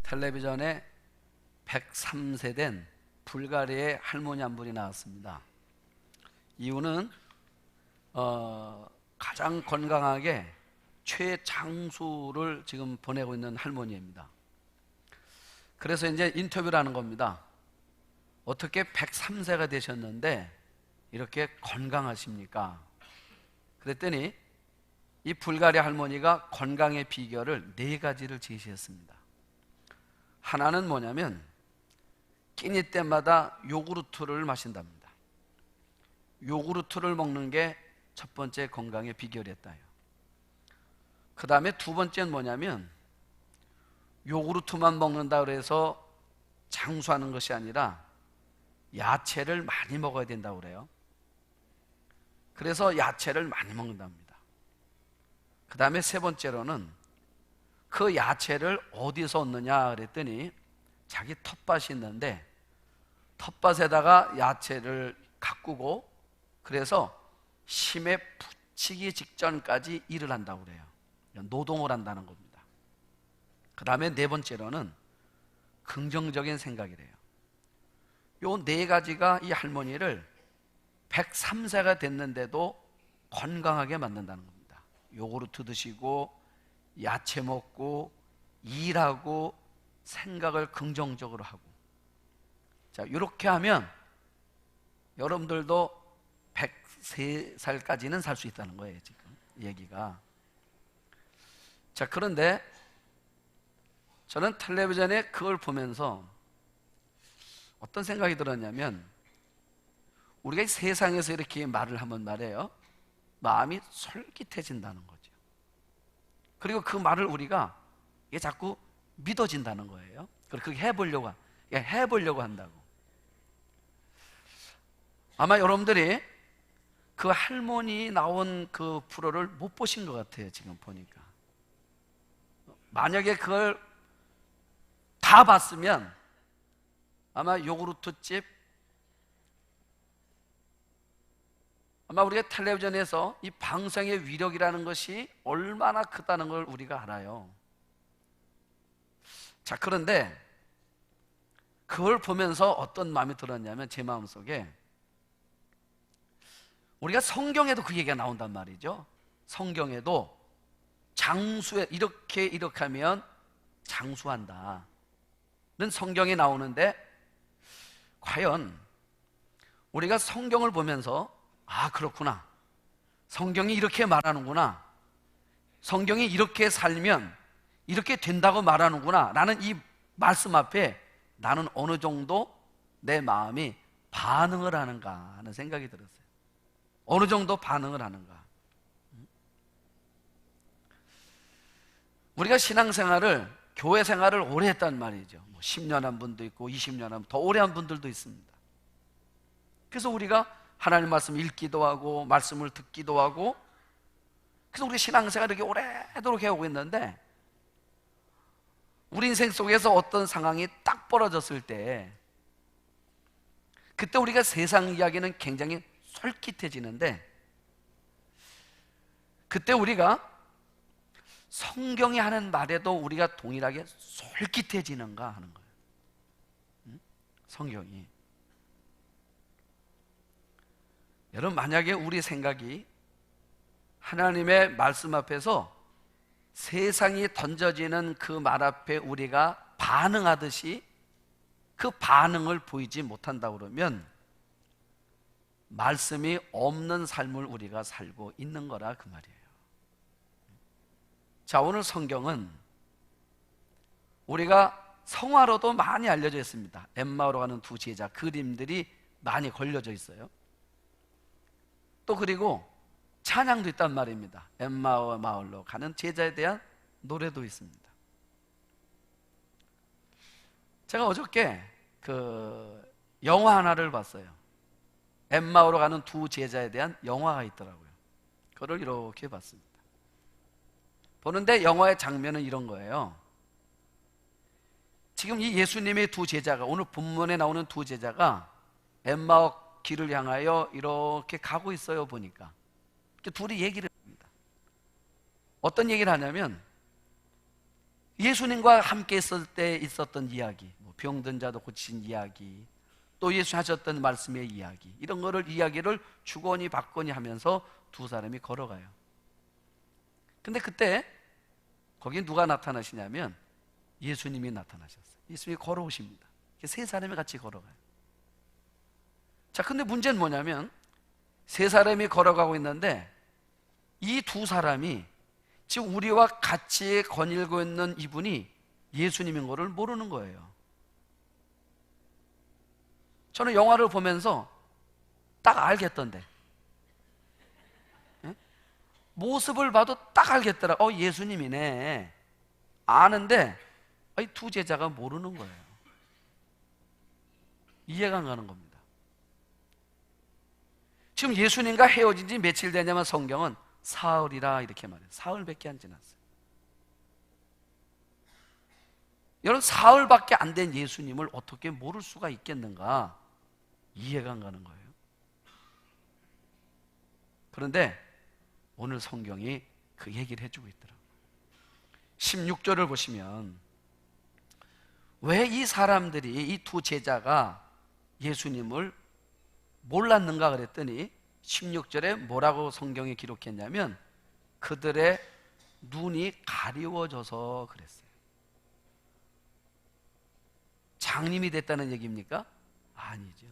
텔레비전에 103세 된 불가리아의 할머니 한 분이 나왔습니다. 이유는 가장 건강하게 최장수를 지금 보내고 있는 할머니입니다. 그래서 이제 인터뷰를 하는 겁니다. 어떻게 103세가 되셨는데 이렇게 건강하십니까? 그랬더니 이 불가리아 할머니가 건강의 비결을 4가지를 제시했습니다. 하나는 뭐냐면 끼니 때마다 요구르트를 마신답니다. 요구르트를 먹는 게 첫 번째 건강의 비결이었다요. 그 다음에 두 번째는 뭐냐면 요구르트만 먹는다 그래서 장수하는 것이 아니라 야채를 많이 먹어야 된다고 그래요. 그래서 야채를 많이 먹는답니다. 그 다음에 세 번째로는 그 야채를 어디서 얻느냐 그랬더니 자기 텃밭이 있는데 텃밭에다가 야채를 가꾸고 그래서 심에 붙이기 직전까지 일을 한다고 그래요. 노동을 한다는 겁니다. 그 다음에 네 번째로는 긍정적인 생각이래요. 요 4가지가 이 할머니를 103세가 됐는데도 건강하게 만든다는 겁니다. 요구르트 드시고 야채 먹고 일하고 생각을 긍정적으로 하고. 자, 이렇게 하면 여러분들도 103살까지는 살 수 있다는 거예요, 지금 얘기가. 자, 그런데 저는 텔레비전에 그걸 보면서 어떤 생각이 들었냐면 우리가 이 세상에서 이렇게 말을 하면 말이에요, 마음이 솔깃해진다는 거죠. 그리고 그 말을 우리가 이게 자꾸 믿어진다는 거예요. 그리고 그렇게 해보려고 한다고. 아마 여러분들이 그 할머니 나온 그 프로를 못 보신 것 같아요, 지금 보니까. 만약에 그걸 다 봤으면 아마 요구르트집, 아마 우리가 텔레비전에서 이 방송의 위력이라는 것이 얼마나 크다는 걸 우리가 알아요. 자, 그런데 그걸 보면서 어떤 마음이 들었냐면 제 마음속에 우리가 성경에도 그 얘기가 나온단 말이죠. 성경에도 이렇게 하면 장수한다 는 성경이 나오는데 과연 우리가 성경을 보면서 아, 그렇구나, 성경이 이렇게 말하는구나, 성경이 이렇게 살면 이렇게 된다고 말하는구나 라는 이 말씀 앞에 나는 어느 정도 내 마음이 반응을 하는가 하는 생각이 들었어요. 어느 정도 반응을 하는가. 우리가 신앙생활을, 교회 생활을 오래 했단 말이죠. 10년 한 분도 있고 20년 한, 더 오래 한 분들도 있습니다. 그래서 우리가 하나님 말씀 읽기도 하고 말씀을 듣기도 하고, 그래서 우리 신앙생활을 이렇게 오래도록 해오고 있는데 우리 인생 속에서 어떤 상황이 딱 벌어졌을 때 그때 우리가 세상 이야기는 굉장히 솔깃해지는데 그때 우리가 성경이 하는 말에도 우리가 동일하게 솔깃해지는가 하는 거예요. 성경이. 여러분, 만약에 우리 생각이 하나님의 말씀 앞에서 세상이 던져지는 그 말 앞에 우리가 반응하듯이 그 반응을 보이지 못한다 그러면 말씀이 없는 삶을 우리가 살고 있는 거라 그 말이에요. 자, 오늘 성경은 우리가 성화로도 많이 알려져 있습니다. 엠마오로 가는 두 제자 그림들이 많이 걸려져 있어요. 또 그리고 찬양도 있단 말입니다. 엠마오 마을로 가는 제자에 대한 노래도 있습니다. 제가 어저께 그 영화 하나를 봤어요. 엠마오로 가는 두 제자에 대한 영화가 있더라고요. 그걸 이렇게 봤습니다. 보는데 영화의 장면은 이런 거예요. 지금 이 예수님의 두 제자가, 오늘 본문에 나오는 두 제자가 엠마오 길을 향하여 이렇게 가고 있어요. 보니까 둘이 얘기를 합니다. 어떤 얘기를 하냐면 예수님과 함께 있을 때 있었던 이야기, 병든 자도 고친 이야기, 또 예수 하셨던 말씀의 이야기, 이런 거를 이야기를 주거니 받거니 하면서 두 사람이 걸어가요. 근데 그때 거기 누가 나타나시냐면 예수님이 나타나셨어요. 예수님이 걸어오십니다. 세 사람이 같이 걸어가요. 자, 근데 문제는 뭐냐면 세 사람이 걸어가고 있는데 이 두 사람이 지금 우리와 같이 거닐고 있는 이분이 예수님인 것을 모르는 거예요. 저는 영화를 보면서 딱 알겠던데, 예? 모습을 봐도 딱 알겠더라. 예수님이네. 아는데 이 두 제자가 모르는 거예요. 이해가 안 가는 겁니다. 지금 예수님과 헤어진 지 며칠 되냐면 성경은 사흘이라 이렇게 말해요. 사흘밖에 안 지났어요. 여러분, 사흘밖에 안 된 예수님을 어떻게 모를 수가 있겠는가? 이해가 안 가는 거예요. 그런데 오늘 성경이 그 얘기를 해주고 있더라고요. 16절을 보시면 왜 이 사람들이, 이 두 제자가 예수님을 몰랐는가 그랬더니 16절에 뭐라고 성경에 기록했냐면 그들의 눈이 가리워져서 그랬어요. 장님이 됐다는 얘기입니까? 아니죠.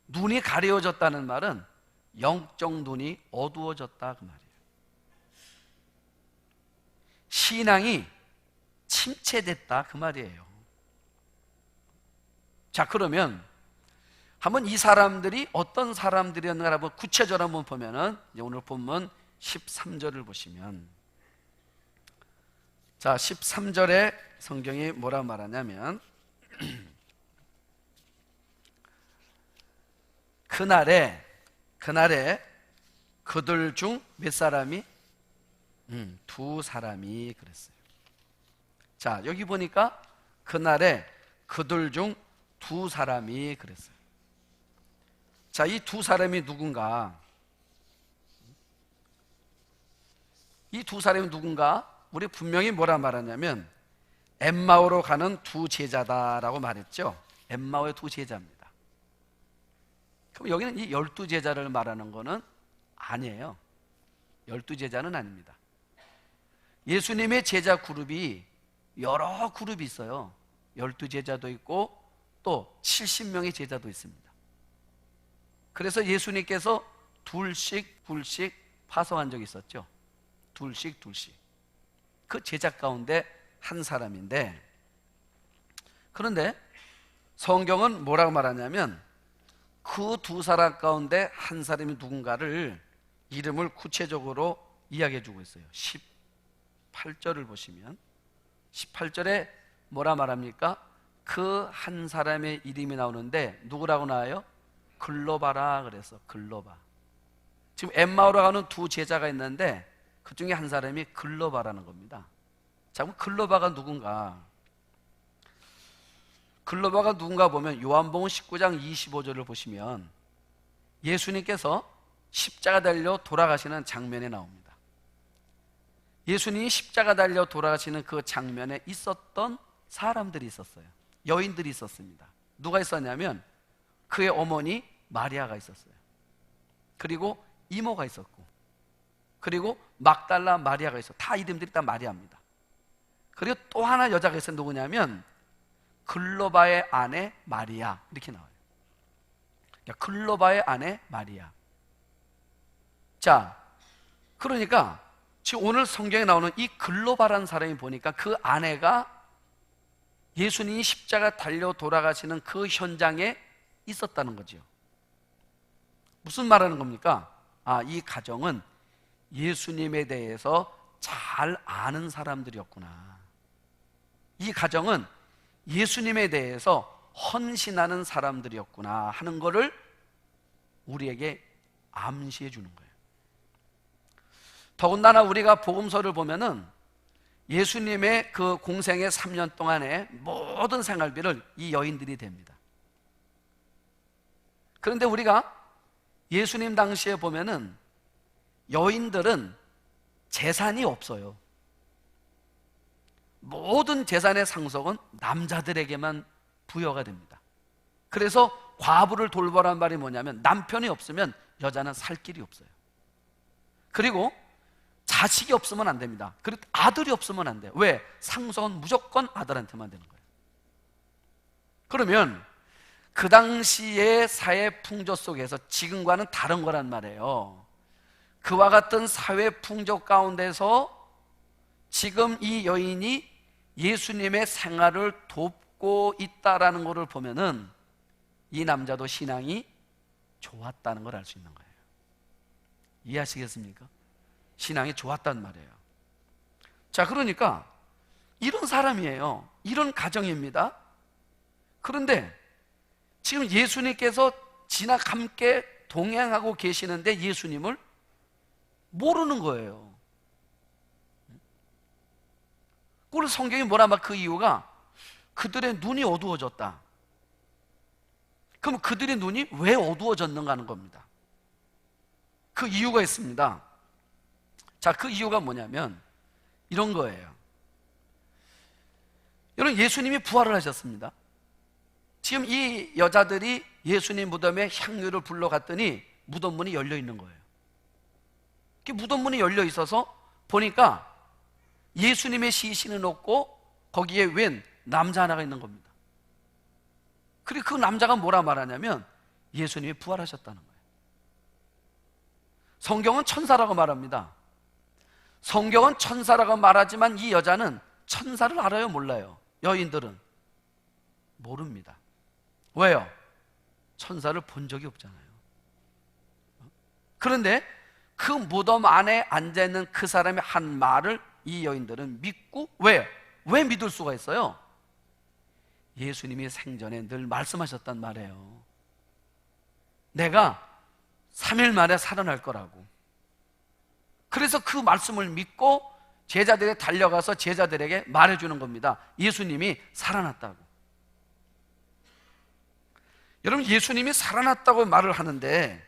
눈이 가려워졌다는 말은 영적 눈이 어두워졌다 그 말이에요. 신앙이 침체됐다 그 말이에요. 자, 그러면 한번 이 사람들이 어떤 사람들이었는가 한번 구체적으로 한번 보면은, 오늘 본문 13절을 보시면, 자, 13절에 성경이 뭐라 말하냐면 그날에 그들 중 몇 사람이? 두 사람이 그랬어요. 자, 여기 보니까 그날에 그들 중 두 사람이 그랬어요. 자, 이 두 사람이 누군가? 이 두 사람이 누군가? 우리 분명히 뭐라 말하냐면 엠마오로 가는 두 제자다라고 말했죠. 엠마오의 두 제자입니다. 그럼 여기는 이 12제자를 말하는 거는 아니에요. 12제자는 아닙니다. 예수님의 제자 그룹이 여러 그룹이 있어요. 12제자도 있고 또 70명의 제자도 있습니다. 그래서 예수님께서 둘씩 파송한 적이 있었죠. 둘씩. 그 제자 가운데 한 사람인데, 그런데 성경은 뭐라고 말하냐면 그 두 사람 가운데 한 사람이 누군가를 이름을 구체적으로 이야기해 주고 있어요. 18절을 보시면 18절에 뭐라 말합니까? 그 한 사람의 이름이 나오는데 누구라고 나와요? 글로바라 그래서 글로바. 지금 엠마오로 가는 두 제자가 있는데 그 중에 한 사람이 글로바라는 겁니다. 자, 그럼 글로바가 누군가? 글로바가 누군가 보면 요한복음 19장 25절을 보시면 예수님께서 십자가 달려 돌아가시는 장면에 나옵니다. 예수님이 십자가 달려 돌아가시는 그 장면에 있었던 사람들이 있었어요. 여인들이 있었습니다. 누가 있었냐면 그의 어머니 마리아가 있었어요. 그리고 이모가 있었고, 그리고 막달라 마리아가 있었고, 다 이름들이 다 마리아입니다. 그리고 또 하나 여자가 있어요. 누구냐면 글로바의 아내 마리아, 이렇게 나와요. 글로바의 아내 마리아. 자, 그러니까 지금 오늘 성경에 나오는 이 글로바라는 사람이 보니까 그 아내가 예수님이 십자가 달려 돌아가시는 그 현장에 있었다는 거죠. 무슨 말하는 겁니까? 이 가정은 예수님에 대해서 잘 아는 사람들이었구나. 이 가정은 예수님에 대해서 헌신하는 사람들이었구나 하는 것을 우리에게 암시해 주는 거예요. 더군다나 우리가 복음서를 보면은 예수님의 그 공생의 3년 동안의 모든 생활비를 이 여인들이 댑니다. 그런데 우리가 예수님 당시에 보면은 여인들은 재산이 없어요. 모든 재산의 상속은 남자들에게만 부여가 됩니다. 그래서 과부를 돌보란 말이 뭐냐면 남편이 없으면 여자는 살 길이 없어요. 그리고 자식이 없으면 안 됩니다. 그리고 아들이 없으면 안 돼요. 왜? 상속은 무조건 아들한테만 되는 거예요. 그러면 그 당시의 사회 풍조 속에서 지금과는 다른 거란 말이에요. 그와 같은 사회 풍조 가운데서 지금 이 여인이 예수님의 생활을 돕고 있다라는 것을 보면은 이 남자도 신앙이 좋았다는 걸 알 수 있는 거예요. 이해하시겠습니까? 신앙이 좋았단 말이에요. 자, 그러니까 이런 사람이에요. 이런 가정입니다. 그런데 지금 예수님께서 지나 함께 동행하고 계시는데 예수님을 모르는 거예요. 그래서 성경이 뭐라 막 그 이유가 그들의 눈이 어두워졌다. 그럼 그들의 눈이 왜 어두워졌는가 하는 겁니다. 그 이유가 있습니다. 자, 그 이유가 뭐냐면 이런 거예요. 여러분, 예수님이 부활을 하셨습니다. 지금 이 여자들이 예수님 무덤에 향유를 불러갔더니 무덤 문이 열려 있는 거예요. 무덤 문이 열려 있어서 보니까 예수님의 시신은 없고 거기에 웬 남자 하나가 있는 겁니다. 그리고 그 남자가 뭐라 말하냐면 예수님이 부활하셨다는 거예요. 성경은 천사라고 말합니다. 성경은 천사라고 말하지만 이 여자는 천사를 알아요, 몰라요? 여인들은 모릅니다. 왜요? 천사를 본 적이 없잖아요. 그런데 그 무덤 안에 앉아있는 그 사람의 한 말을 이 여인들은 믿고, 왜 믿을 수가 있어요? 예수님이 생전에 늘 말씀하셨단 말이에요. 내가 3일 만에 살아날 거라고. 그래서 그 말씀을 믿고 제자들이 달려가서 제자들에게 말해주는 겁니다. 예수님이 살아났다고. 여러분, 예수님이 살아났다고 말을 하는데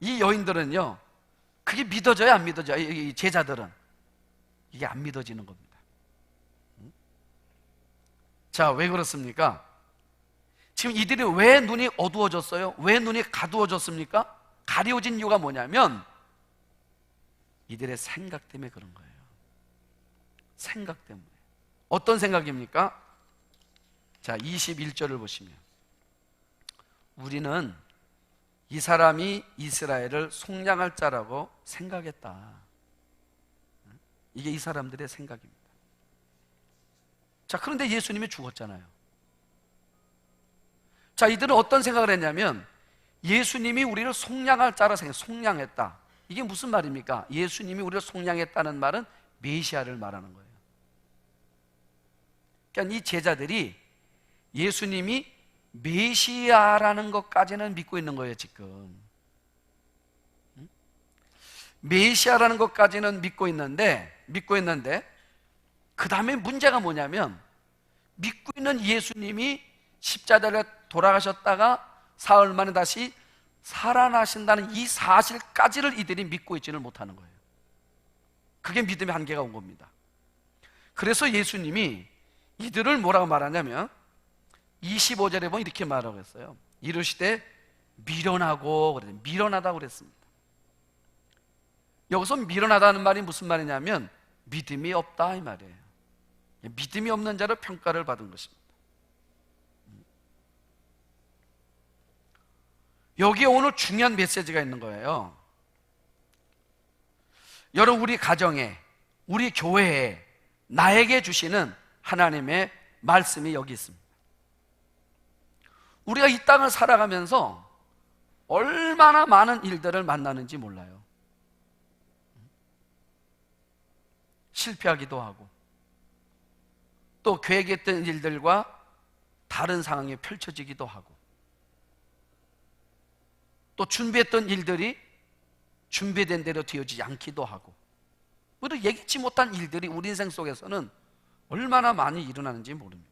이 여인들은요, 그게 믿어져요, 안 믿어져요? 이 제자들은 이게 안 믿어지는 겁니다. 자, 왜 그렇습니까? 지금 이들이 왜 눈이 어두워졌어요? 왜 눈이 가두어졌습니까? 가려진 이유가 뭐냐면 이들의 생각 때문에 그런 거예요. 생각 때문에. 어떤 생각입니까? 자, 21절을 보시면 우리는 이 사람이 이스라엘을 속량할 자라고 생각했다. 이게 이 사람들의 생각입니다. 자, 그런데 예수님이 죽었잖아요. 자, 이들은 어떤 생각을 했냐면 예수님이 우리를 속량할 자라 속량했다. 이게 무슨 말입니까? 예수님이 우리를 속량했다는 말은 메시아를 말하는 거예요. 그러니까 이 제자들이 예수님이 메시아라는 것까지는 믿고 있는 거예요, 지금. 메시아라는 것까지는 믿고 있는데 그 다음에 문제가 뭐냐면 믿고 있는 예수님이 십자가에 돌아가셨다가 사흘 만에 다시 살아나신다는 이 사실까지를 이들이 믿고 있지는 못하는 거예요. 그게 믿음의 한계가 온 겁니다. 그래서 예수님이 이들을 뭐라고 말하냐면 25절에 보면 이렇게 말하고 있어요. 이르시되 미련하고, 미련하다고 그랬습니다. 여기서 미련하다는 말이 무슨 말이냐면 믿음이 없다 이 말이에요. 믿음이 없는 자로 평가를 받은 것입니다. 여기에 오늘 중요한 메시지가 있는 거예요. 여러분, 우리 가정에, 우리 교회에 나에게 주시는 하나님의 말씀이 여기 있습니다. 우리가 이 땅을 살아가면서 얼마나 많은 일들을 만나는지 몰라요. 실패하기도 하고 또 계획했던 일들과 다른 상황이 펼쳐지기도 하고 또 준비했던 일들이 준비된 대로 되어지지 않기도 하고, 우리가 예기치 못한 일들이 우리 인생 속에서는 얼마나 많이 일어나는지 모릅니다.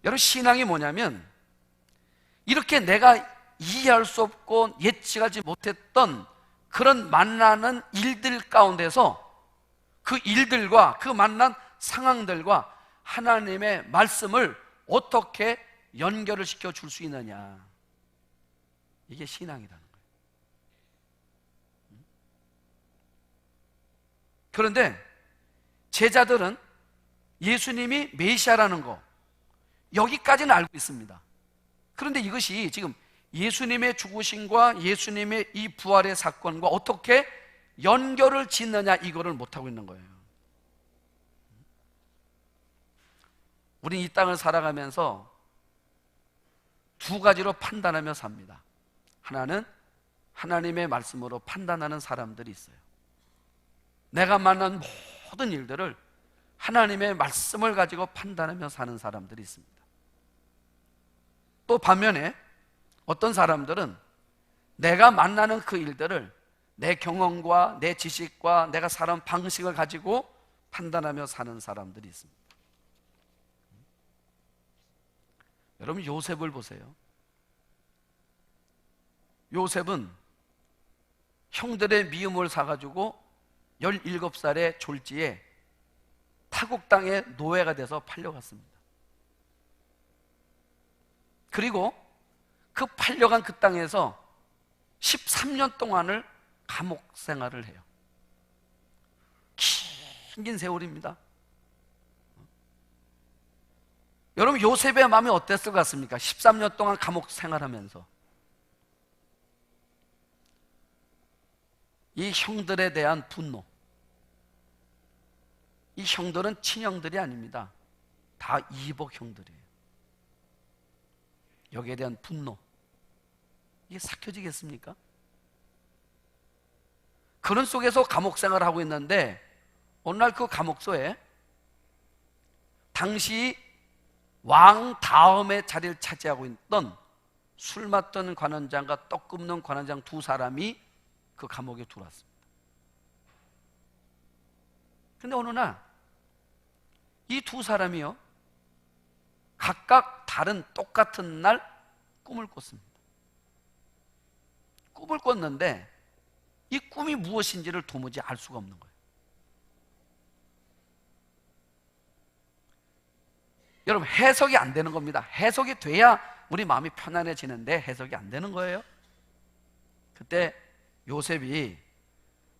여러분, 신앙이 뭐냐면 이렇게 내가 이해할 수 없고 예측하지 못했던 그런 만나는 일들 가운데서 그 일들과 그 만난 상황들과 하나님의 말씀을 어떻게 연결을 시켜 줄 수 있느냐. 이게 신앙이라는 거예요. 그런데 제자들은 예수님이 메시아라는 거 여기까지는 알고 있습니다. 그런데 이것이 지금 예수님의 죽으심과 예수님의 이 부활의 사건과 어떻게 연결을 짓느냐, 이거를 못하고 있는 거예요. 우린 이 땅을 살아가면서 두 가지로 판단하며 삽니다. 하나는 하나님의 말씀으로 판단하는 사람들이 있어요. 내가 만난 모든 일들을 하나님의 말씀을 가지고 판단하며 사는 사람들이 있습니다. 또 반면에 어떤 사람들은 내가 만나는 그 일들을 내 경험과 내 지식과 내가 사는 방식을 가지고 판단하며 사는 사람들이 있습니다. 여러분, 요셉을 보세요. 요셉은 형들의 미움을 사가지고 17살의 졸지에 타국 땅의 노예가 돼서 팔려갔습니다. 그리고 그 팔려간 그 땅에서 13년 동안을 감옥 생활을 해요. 긴 세월입니다. 여러분, 요셉의 마음이 어땠을 것 같습니까? 13년 동안 감옥 생활하면서 이 형들에 대한 분노. 이 형들은 친형들이 아닙니다. 다 이복 형들이에요. 여기에 대한 분노, 이게 삭혀지겠습니까? 그런 속에서 감옥 생활을 하고 있는데 어느 날 그 감옥소에 당시 왕 다음에 자리를 차지하고 있던 술 맡던 관원장과 떡 굽는 관원장 두 사람이 그 감옥에 들어왔습니다. 근데 어느 날 이 두 사람이요, 각각 다른 똑같은 날 꿈을 꿨습니다. 꿈을 꿨는데 이 꿈이 무엇인지를 도무지 알 수가 없는 거예요. 여러분, 해석이 안 되는 겁니다. 해석이 돼야 우리 마음이 편안해지는데 해석이 안 되는 거예요. 그때 요셉이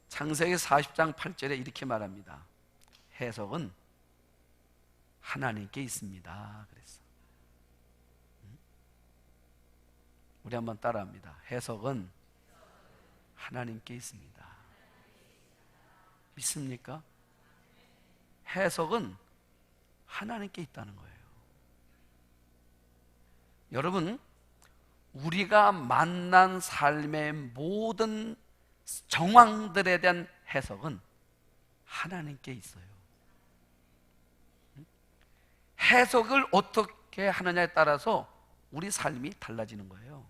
창세기 40장 8절에 이렇게 말합니다. 해석은 하나님께 있습니다. 그랬어. 우리 한번 따라합니다. 해석은 하나님께 있습니다. 믿습니까? 해석은 하나님께 있다는 거예요. 여러분, 우리가 만난 삶의 모든 정황들에 대한 해석은 하나님께 있어요. 해석을 어떻게 하느냐에 따라서 우리 삶이 달라지는 거예요.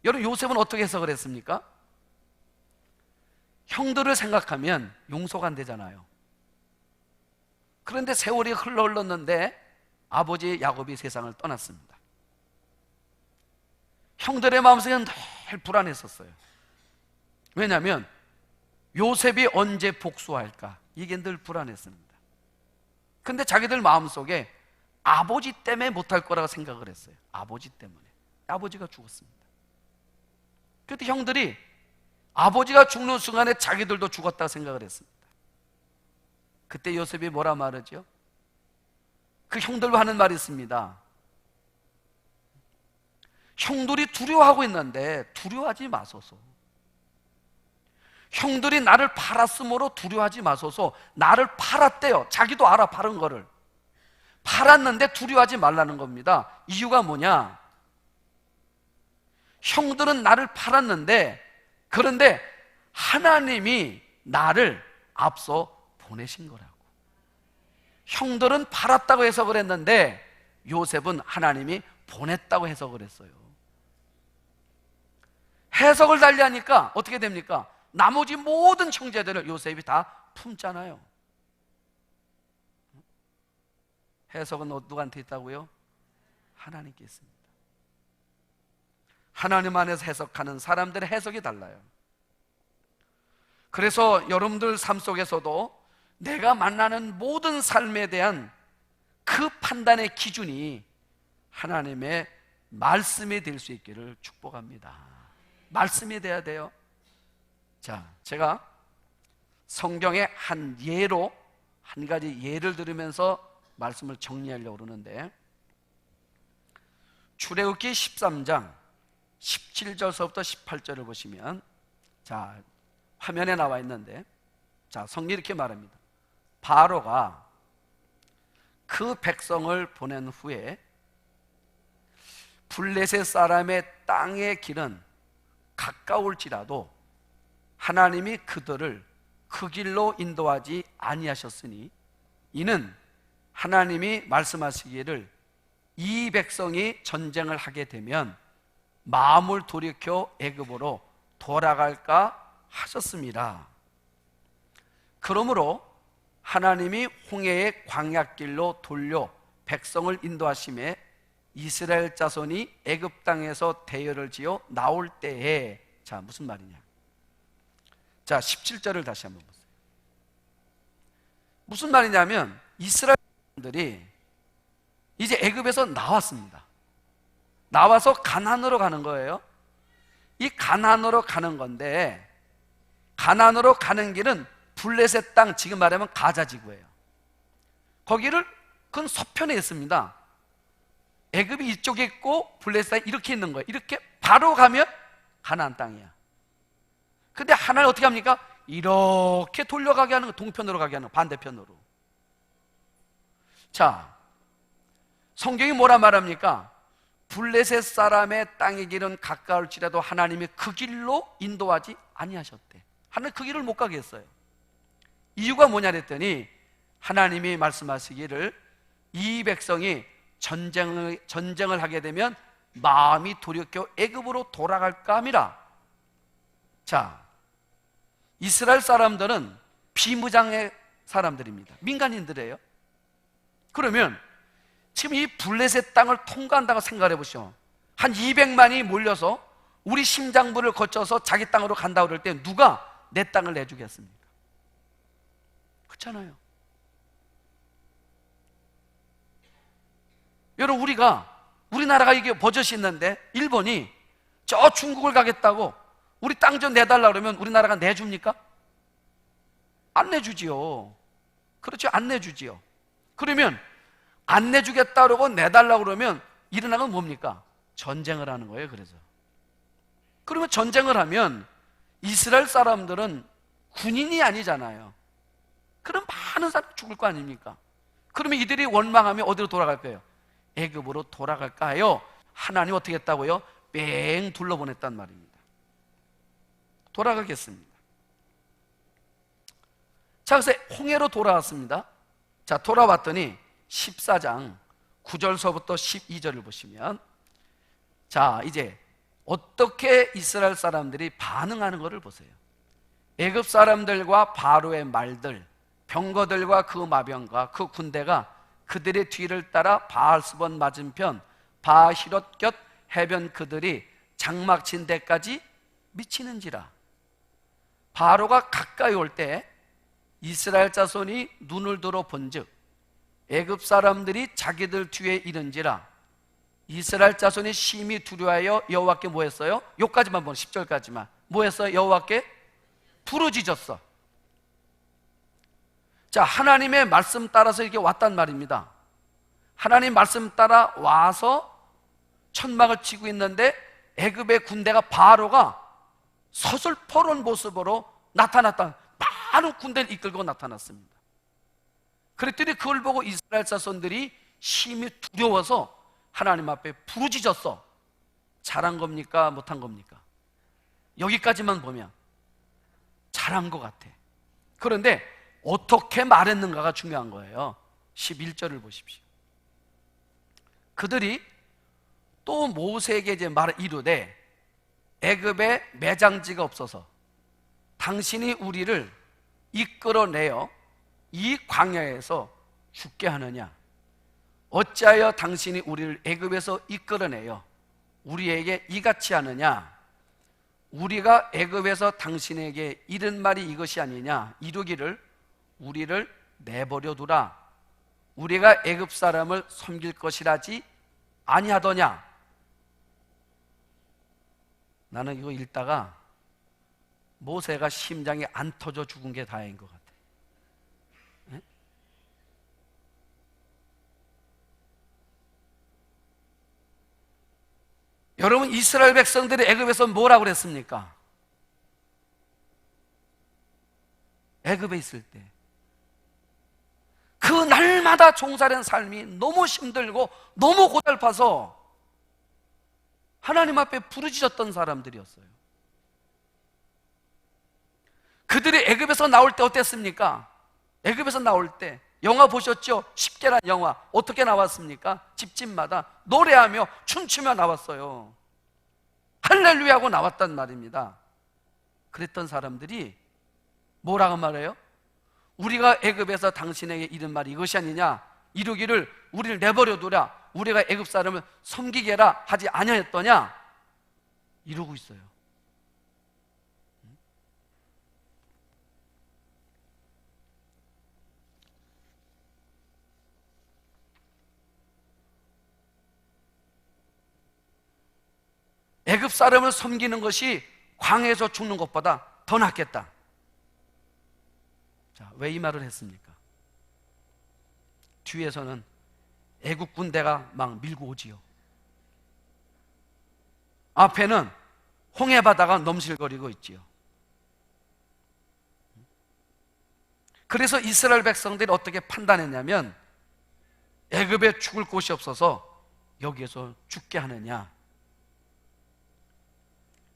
여러분, 요셉은 어떻게 해석을 했습니까? 형들을 생각하면 용서가 안 되잖아요. 그런데 세월이 흘렀는데 아버지 야곱이 세상을 떠났습니다. 형들의 마음속에는 늘 불안했었어요. 왜냐하면 요셉이 언제 복수할까, 이게 늘 불안했습니다. 근데 자기들 마음속에 아버지 때문에 못할 거라고 생각을 했어요. 아버지 때문에. 아버지가 죽었습니다. 그때 형들이 아버지가 죽는 순간에 자기들도 죽었다고 생각을 했습니다. 그때 요셉이 뭐라 말하죠? 그 형들과 하는 말이 있습니다. 형들이 두려워하고 있는데 두려워하지 마소서. 형들이 나를 팔았으므로 두려워하지 마소서. 나를 팔았대요. 자기도 알아, 팔은 거를. 팔았는데 두려워하지 말라는 겁니다. 이유가 뭐냐? 형들은 나를 팔았는데, 그런데 하나님이 나를 앞서 보내신 거라고. 형들은 팔았다고 해석을 했는데 요셉은 하나님이 보냈다고 해석을 했어요. 해석을 달리하니까 어떻게 됩니까? 나머지 모든 형제들을 요셉이 다 품잖아요. 해석은 누구한테 있다고요? 하나님께 있습니다. 하나님 안에서 해석하는 사람들의 해석이 달라요. 그래서 여러분들 삶 속에서도 내가 만나는 모든 삶에 대한 그 판단의 기준이 하나님의 말씀이 될 수 있기를 축복합니다. 말씀이 돼야 돼요. 자, 제가 성경의 한 예로 한 가지 예를 들으면서 말씀을 정리하려고 그러는데, 출애굽기 13장 17절서부터 18절을 보시면, 자, 화면에 나와 있는데, 자, 성경이 이렇게 말합니다. 바로가 그 백성을 보낸 후에 블레셋 사람의 땅의 길은 가까울지라도 하나님이 그들을 그 길로 인도하지 아니하셨으니, 이는 하나님이 말씀하시기를 이 백성이 전쟁을 하게 되면 마음을 돌이켜 애굽으로 돌아갈까 하셨습니다. 그러므로 하나님이 홍해의 광야길로 돌려 백성을 인도하심에 이스라엘 자손이 애굽 땅에서 대열을 지어 나올 때에, 자, 무슨 말이냐? 자, 17절을 다시 한번 보세요. 무슨 말이냐면 이스라엘 사람들이 이제 애굽에서 나왔습니다. 나와서 가나안으로 가는 거예요. 이 가나안으로 가는 건데, 가나안으로 가는 길은 블레셋 땅, 지금 말하면 가자 지구예요. 거기를 그건 서편에 있습니다. 애굽이 이쪽에 있고 블레셋 땅이 이렇게 있는 거예요. 이렇게 바로 가면 가나안 땅이야. 근데 하나님 어떻게 합니까? 이렇게 돌려가게 하는 거, 동편으로 가게 하는 거, 반대편으로. 자, 성경이 뭐라 말합니까? 블레셋 사람의 땅의 길은 가까울지라도 하나님이 그 길로 인도하지 아니하셨대. 하나님 그 길을 못 가게 했어요. 이유가 뭐냐 그랬더니, 하나님이 말씀하시기를 이 백성이 전쟁을 하게 되면 마음이 돌이켜 애굽으로 돌아갈까 함이라. 자, 이스라엘 사람들은 비무장의 사람들입니다. 민간인들이에요. 그러면 지금 이 블레셋 땅을 통과한다고 생각해 보시오. 한 200만이 몰려서 우리 심장부를 거쳐서 자기 땅으로 간다고 그럴 때 누가 내 땅을 내주겠습니까? 그렇잖아요. 여러분, 우리나라가 이게 버젓이 있는데 일본이 저 중국을 가겠다고 우리 땅 좀 내달라 그러면 우리나라가 내줍니까? 안 내주지요. 그렇죠, 안 내주지요. 그러면 안 내주겠다 그러고 내달라고 그러면 일어나는 건 뭡니까? 전쟁을 하는 거예요. 그러면 전쟁을 하면 이스라엘 사람들은 군인이 아니잖아요. 그럼 많은 사람이 죽을 거 아닙니까? 그러면 이들이 원망하면 어디로 돌아갈 거예요? 애굽으로 돌아갈까요? 하나님 어떻게 했다고요? 뺑 둘러보냈단 말입니다. 돌아가겠습니다. 자, 그래서 홍해로 돌아왔습니다. 자, 돌아왔더니 14장 9절서부터 12절을 보시면, 자, 이제 어떻게 이스라엘 사람들이 반응하는 것을 보세요. 애굽 사람들과 바로의 말들, 병거들과 그 마병과 그 군대가 그들의 뒤를 따라 바알스본 맞은편 바히롯 곁 해변 그들이 장막 친 데까지 미치는지라. 바로가 가까이 올 때 이스라엘 자손이 눈을 들어 본즉 애굽 사람들이 자기들 뒤에 이른지라. 이스라엘 자손이 심히 두려워하여 여호와께 뭐 했어요? 요까지만 보면 10절까지만 뭐 했어요? 여호와께 부르짖었어. 자, 하나님의 말씀 따라서 이렇게 왔단 말입니다. 하나님 말씀 따라 와서 천막을 치고 있는데 애굽의 군대가, 바로가 서슬퍼런 모습으로 나타났다. 많은 군대를 이끌고 나타났습니다. 그랬더니 그걸 보고 이스라엘 자손들이 심히 두려워서 하나님 앞에 부르짖었어. 잘한 겁니까? 못한 겁니까? 여기까지만 보면 잘한 것 같아. 그런데 어떻게 말했는가가 중요한 거예요. 11절을 보십시오. 그들이 또 모세에게 이제 이르되 애굽에 매장지가 없어서 당신이 우리를 이끌어내어 이 광야에서 죽게 하느냐? 어찌하여 당신이 우리를 애굽에서 이끌어내어 우리에게 이같이 하느냐? 우리가 애굽에서 당신에게 이른 말이 이것이 아니냐, 이루기를 우리를 내버려 두라, 우리가 애굽 사람을 섬길 것이라지 아니하더냐. 나는 이거 읽다가 모세가 심장이 안 터져 죽은 게 다행인 것 같아. 네? 여러분, 이스라엘 백성들이 애굽에서 뭐라고 그랬습니까? 애굽에 있을 때 그 날마다 종살이한 삶이 너무 힘들고 너무 고달파서 하나님 앞에 부르짖었던 사람들이었어요. 그들이 애굽에서 나올 때 어땠습니까? 애굽에서 나올 때 영화 보셨죠? 10개란 영화 어떻게 나왔습니까? 집집마다 노래하며 춤추며 나왔어요. 할렐루야 하고 나왔단 말입니다. 그랬던 사람들이 뭐라고 말해요? 우리가 애굽에서 당신에게 이른 말이 이것이 아니냐, 이루기를 우리를 내버려 두라, 우리가 애굽 사람을 섬기게 해라 하지 아니하였더냐, 이러고 있어요. 애굽 사람을 섬기는 것이 광야에서 죽는 것보다 더 낫겠다. 자, 왜 이 말을 했습니까? 뒤에서는 애국 군대가 막 밀고 오지요. 앞에는 홍해 바다가 넘실거리고 있지요. 그래서 이스라엘 백성들이 어떻게 판단했냐면, 애굽에 죽을 곳이 없어서 여기에서 죽게 하느냐.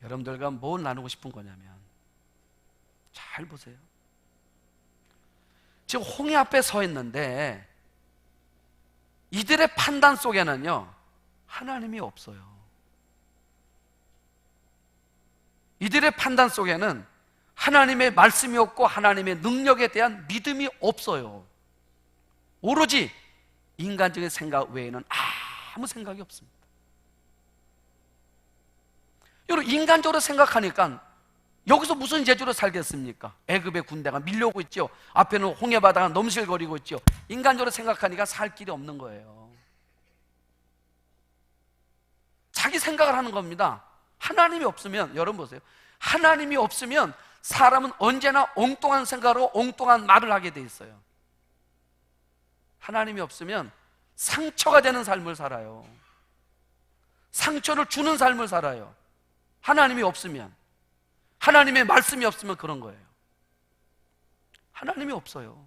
여러분들과 뭘 나누고 싶은 거냐면, 잘 보세요. 지금 홍해 앞에 서 있는데 이들의 판단 속에는요, 하나님이 없어요. 이들의 판단 속에는 하나님의 말씀이 없고 하나님의 능력에 대한 믿음이 없어요. 오로지 인간적인 생각 외에는 아무 생각이 없습니다. 여러분, 인간적으로 생각하니까 여기서 무슨 재주로 살겠습니까? 애굽의 군대가 밀려오고 있죠. 앞에는 홍해 바다가 넘실거리고 있죠. 인간적으로 생각하니까 살 길이 없는 거예요. 자기 생각을 하는 겁니다. 하나님이 없으면, 여러분 보세요, 하나님이 없으면 사람은 언제나 엉뚱한 생각으로 엉뚱한 말을 하게 돼 있어요. 하나님이 없으면 상처가 되는 삶을 살아요. 상처를 주는 삶을 살아요. 하나님이 없으면, 하나님의 말씀이 없으면 그런 거예요. 하나님이 없어요.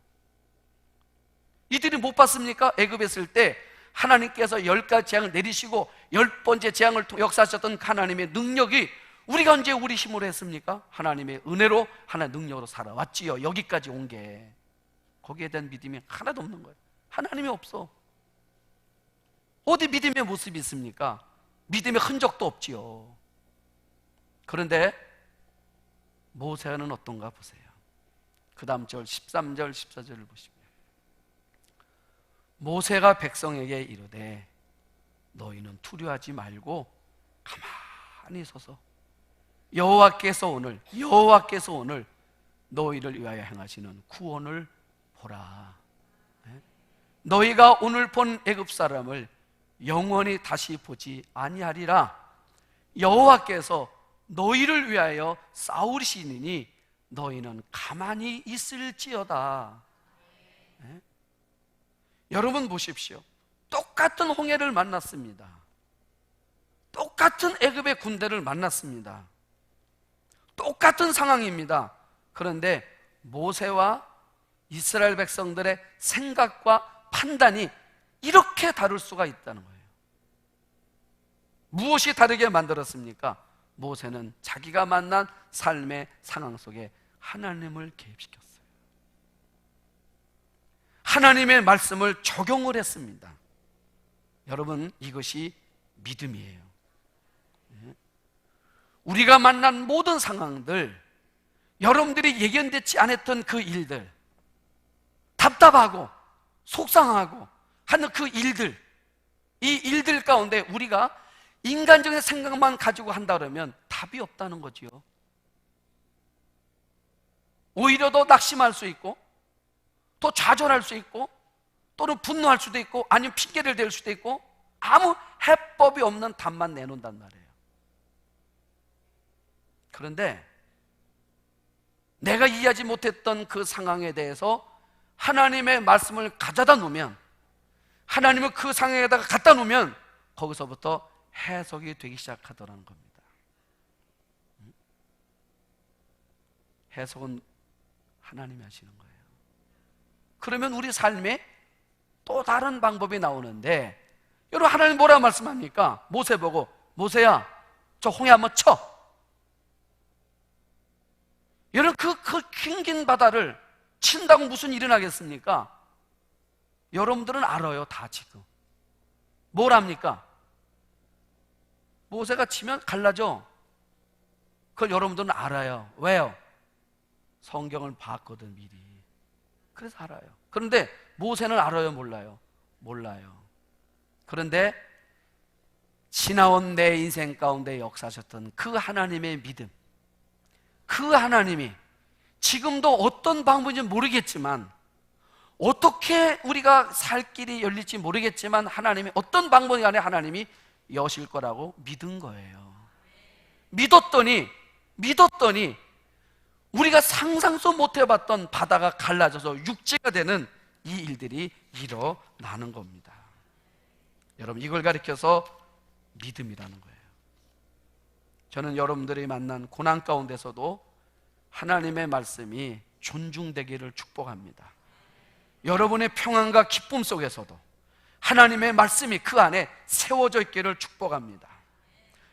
이들이 못 봤습니까? 애굽에 있을 때 하나님께서 10가지 재앙을 내리시고 10번째 재앙을 역사하셨던 하나님의 능력이 우리가 언제 우리 힘으로 했습니까? 하나님의 은혜로, 하나님의 능력으로 살아왔지요. 여기까지 온 게. 거기에 대한 믿음이 하나도 없는 거예요. 하나님이 없어. 어디 믿음의 모습이 있습니까? 믿음의 흔적도 없지요. 그런데 모세는 어떤가 보세요. 그 다음 절 13절 14절을 보시면, 모세가 백성에게 이르되 너희는 두려워하지 말고 가만히 서서 여호와께서 오늘 너희를 위하여 행하시는 구원을 보라. 너희가 오늘 본 애굽 사람을 영원히 다시 보지 아니하리라. 여호와께서 너희를 위하여 싸우시니 너희는 가만히 있을지어다. 네? 여러분 보십시오. 똑같은 홍해를 만났습니다. 똑같은 애굽의 군대를 만났습니다. 똑같은 상황입니다. 그런데 모세와 이스라엘 백성들의 생각과 판단이 이렇게 다를 수가 있다는 거예요. 무엇이 다르게 만들었습니까? 모세는 자기가 만난 삶의 상황 속에 하나님을 개입시켰어요. 하나님의 말씀을 적용을 했습니다. 여러분, 이것이 믿음이에요. 우리가 만난 모든 상황들, 여러분들이 예견되지 않았던 그 일들, 답답하고 속상하고 하는 그 일들, 이 일들 가운데 우리가 인간적인 생각만 가지고 한다 그러면 답이 없다는 거지요. 오히려 더 낙심할 수 있고, 또 좌절할 수 있고, 또는 분노할 수도 있고, 아니면 핑계를 댈 수도 있고, 아무 해법이 없는 답만 내놓는단 말이에요. 그런데 내가 이해하지 못했던 그 상황에 대해서 하나님의 말씀을 가져다 놓으면, 하나님을 그 상황에다가 갖다 놓으면 거기서부터 해석이 되기 시작하더라는 겁니다. 해석은 하나님이 하시는 거예요. 그러면 우리 삶에 또 다른 방법이 나오는데, 여러분 하나님 뭐라고 말씀합니까? 모세 보고, 모세야 저 홍해 한번 쳐. 여러분 그 긴 바다를 친다고 무슨 일이 나겠습니까? 여러분들은 알아요. 다 지금 뭘 합니까? 모세가 치면 갈라져. 그걸 여러분들은 알아요. 왜요? 성경을 봤거든 미리. 그래서 알아요. 그런데 모세는 알아요? 몰라요? 몰라요. 그런데 지나온 내 인생 가운데 역사하셨던 그 하나님의 믿음, 그 하나님이 지금도 어떤 방법인지 모르겠지만, 어떻게 우리가 살 길이 열릴지 모르겠지만, 하나님이 어떤 방법이 간에 하나님이 여실 거라고 믿은 거예요. 믿었더니 우리가 상상도 못 해봤던 바다가 갈라져서 육지가 되는 이 일들이 일어나는 겁니다. 여러분 이걸 가리켜서 믿음이라는 거예요. 저는 여러분들이 만난 고난 가운데서도 하나님의 말씀이 존중되기를 축복합니다. 여러분의 평안과 기쁨 속에서도 하나님의 말씀이 그 안에 세워져 있기를 축복합니다.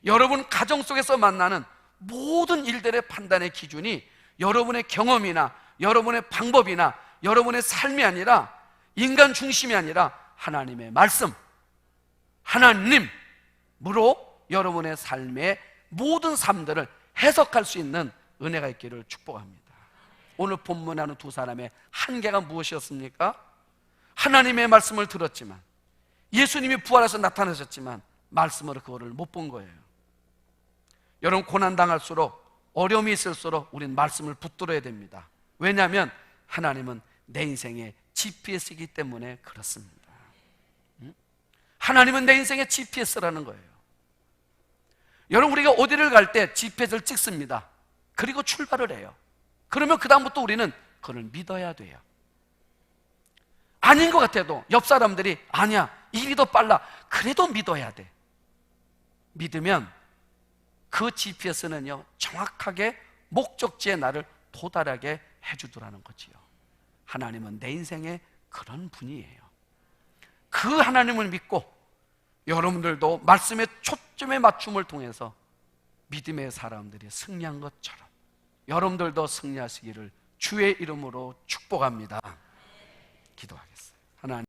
여러분 가정 속에서 만나는 모든 일들의 판단의 기준이 여러분의 경험이나 여러분의 방법이나 여러분의 삶이 아니라, 인간 중심이 아니라 하나님의 말씀, 하나님으로 여러분의 삶의 모든 삶들을 해석할 수 있는 은혜가 있기를 축복합니다. 오늘 본문하는 두 사람의 한계가 무엇이었습니까? 하나님의 말씀을 들었지만, 예수님이 부활해서 나타나셨지만 말씀으로 그거를 못 본 거예요. 여러분 고난당할수록, 어려움이 있을수록 우리는 말씀을 붙들어야 됩니다. 왜냐하면 하나님은 내 인생의 GPS이기 때문에 그렇습니다. 하나님은 내 인생의 GPS라는 거예요. 여러분 우리가 어디를 갈 때 GPS를 찍습니다. 그리고 출발을 해요. 그러면 그 다음부터 우리는 그걸 믿어야 돼요. 아닌 것 같아도 옆 사람들이 아니야 일이 더 빨라, 그래도 믿어야 돼. 믿으면 그 GPS는요 정확하게 목적지에 나를 도달하게 해주더라는 거지요. 하나님은 내 인생의 그런 분이에요. 그 하나님을 믿고 여러분들도 말씀의 초점의 맞춤을 통해서 믿음의 사람들이 승리한 것처럼 여러분들도 승리하시기를 주의 이름으로 축복합니다. 기도하겠습니다. 하나님